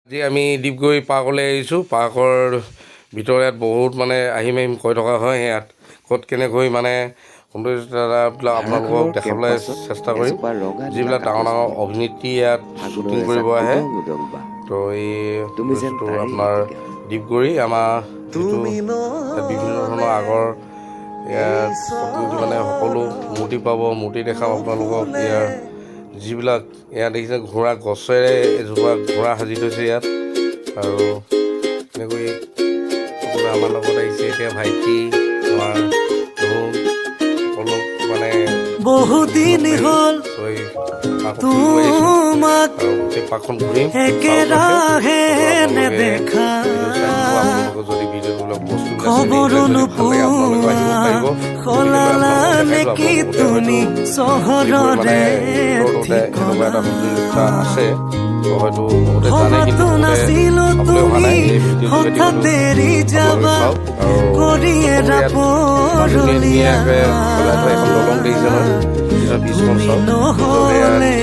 আজি আমি ডিগবৈ পাৰ্কলৈ আহিছোঁ। পাৰ্কৰ ভিতৰত ইয়াত বহুত আহিম কৈ থকা হয়। ইয়াত ক'ত কেনেকৈ সৌন্দৰ্যতাবিলাক আপোনালোকক দেখাবলৈ চেষ্টা কৰিম। যিবিলাক ডাঙৰ ডাঙৰ অভিনেত্ৰী ইয়াত শ্বুটিং কৰিব আহে। তো এই বস্তুটো আপোনাৰ ডিগবৈ আমাৰ যিটো বিভিন্ন ধৰণৰ আগৰ ইয়াত সকলো মূৰ্তি পাব, মূৰ্তি দেখাম আপোনালোকক। ইয়াৰ যিবিলাক ইয়াত দেখিছে ঘোঁৰা, গছেৰে এজোপা ঘোঁৰা সাজি থৈছে ইয়াত। আৰু এনেকৈ আমাৰ লগত আহিছে এতিয়া ভাইটি, আমাৰ সকলো বহুদিন হ'ল তোমাক পাৰ্কখন ঘূৰিম। একেৰাহে নেদেখা, যদি ভিডিঅ'বিলাক বস্তু খবৰো নোপোৱা, সলালা নেকি তুমি চহৰৰে ঠিকনা? ভবাতো নাছিলো তুমি হঠাৎ এৰি যাবা, কৰি এৰা পৰলীয়া। তুমি নহ'লে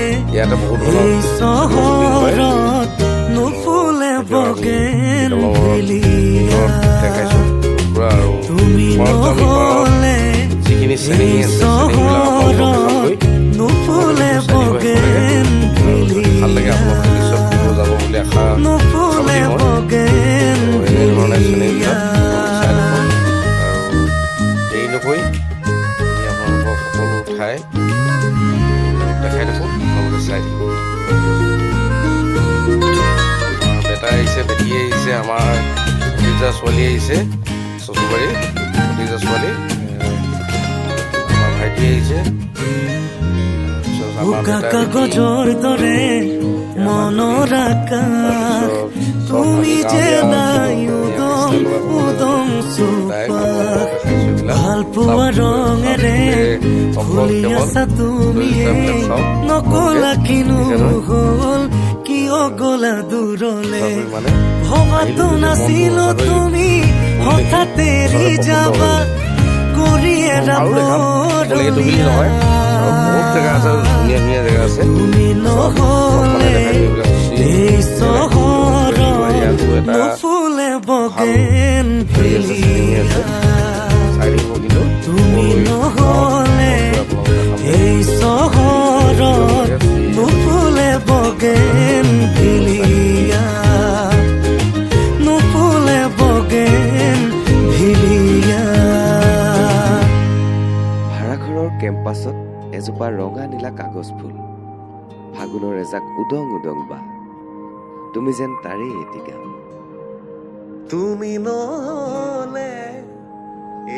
এই চহৰত নুফুলে বগেনভেলিয়া। তুমি নহ'লে এই চহৰত নুফুলে বগেনভেলিয়া, নুফুলে বগেনভেলিয়া। দেৰি নকৰি আপোনালোকক সকলো ঠাই দেখাই থাকোঁ, আপোনালোকে চাই থাকিব। বেটা আহিছে, বেটি আহিছে, আমাৰ ভতিজা ছোৱালী আহিছে, চচুবাৰী ভতিজা ছোৱালী, আমাৰ ভাইটি আহিছে। বোকা কাগজৰ দৰে মনৰ আকাশ, তুমি যে নাই উদং উদং চুপাশ। ভাল পোৱা ৰঙেৰে ফুলি আছা তুমি, নকলা কিনো হ'ল, কিয় গলা দূৰলে? ভবাতো নাছিলো তুমি হঠাৎ এৰি যাবা, কৰি এৰা পৰলীয়া। তুমি নহ'লে এই চহৰত নুফুলে বগেনভেলিয়া। তুমি নহ'লে এই চহৰত নুফুলে বগেনভেলিয়া, নুফুলে বগেনভেলিয়া। ভাড়াঘৰৰ কেম্পাছত এজোপা ৰঙা নীলা কাগজ ফুল, ফাগুনৰ এজাক উদং উদং বা, তুমি যেন তাৰেই এটিকা। তুমি নহ'লে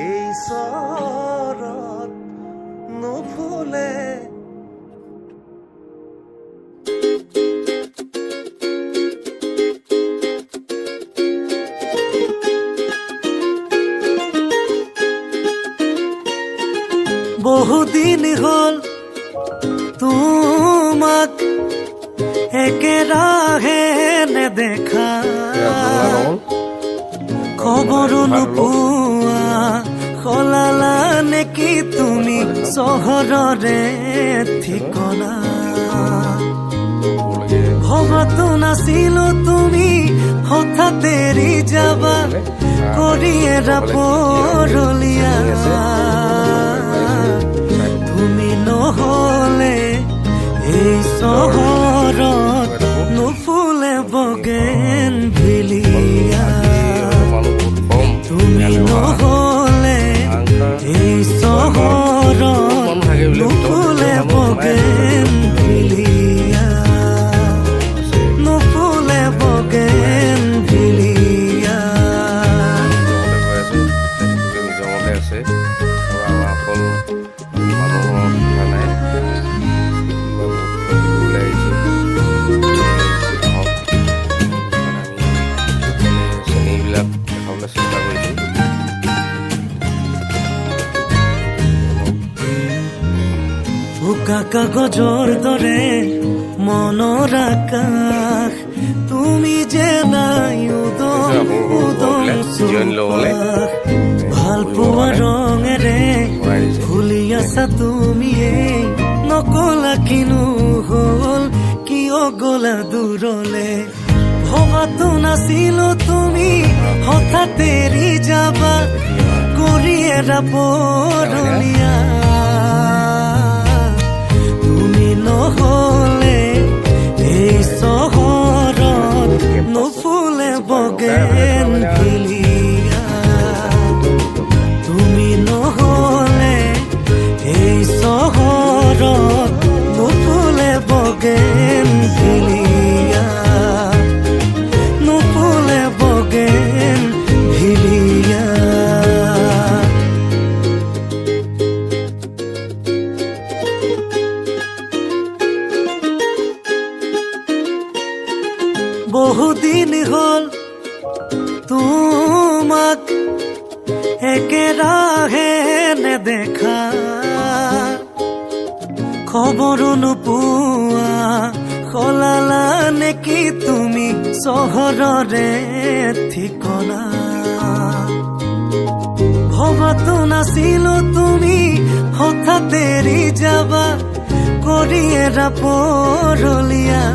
এই চহৰত নুফুলে। বহুদিন হ'ল তোমাক একেৰাহে নেদেখা, খবৰো নোপোৱা, সলালা নেকি তুমি চহৰৰে ঠিকনা? ভবাতো নাছিলো তুমি হঠাৎ এৰি যাবা, কৰি এৰা পৰলীয়া। তুমি নহ'লে এই চহৰত নুফুলে বগেনভেলিয়া। তুমি নহ'লে এই চহৰত নুফুলে বগেনভেলিয়া, নুফুলে বগেনভেলিয়া। বোকা কাগজৰ দৰে মনৰ আকাশ, তুমি যে নাই উদং উদং চুপাশ। ভাল পোৱা ৰঙেৰে ফুলি আছা তুমি, নকলা কিনো হ'ল, কিয় গলা দূৰলে? ভবাতো নাছিলো তুমি হঠাৎ এৰি যাবা কৰি এৰা পৰলীয়া তুমি নহলে এই চহৰত নুফুলে বগেন ভিলিয়া তুমি নহলে এই চহৰত নুফুলে বগেন ভিলিয়া নুফুলে বগেন ভিলিয়া বহুদিন হল তোমাক একেৰাহে নেদেখা খবৰো নোপোৱা সলালা নেকি তুমি চহৰৰে ঠিকনা ভবাতো নাছিলো তুমি হঠাৎ এৰি যাবা কৰি এৰা পৰলীয়া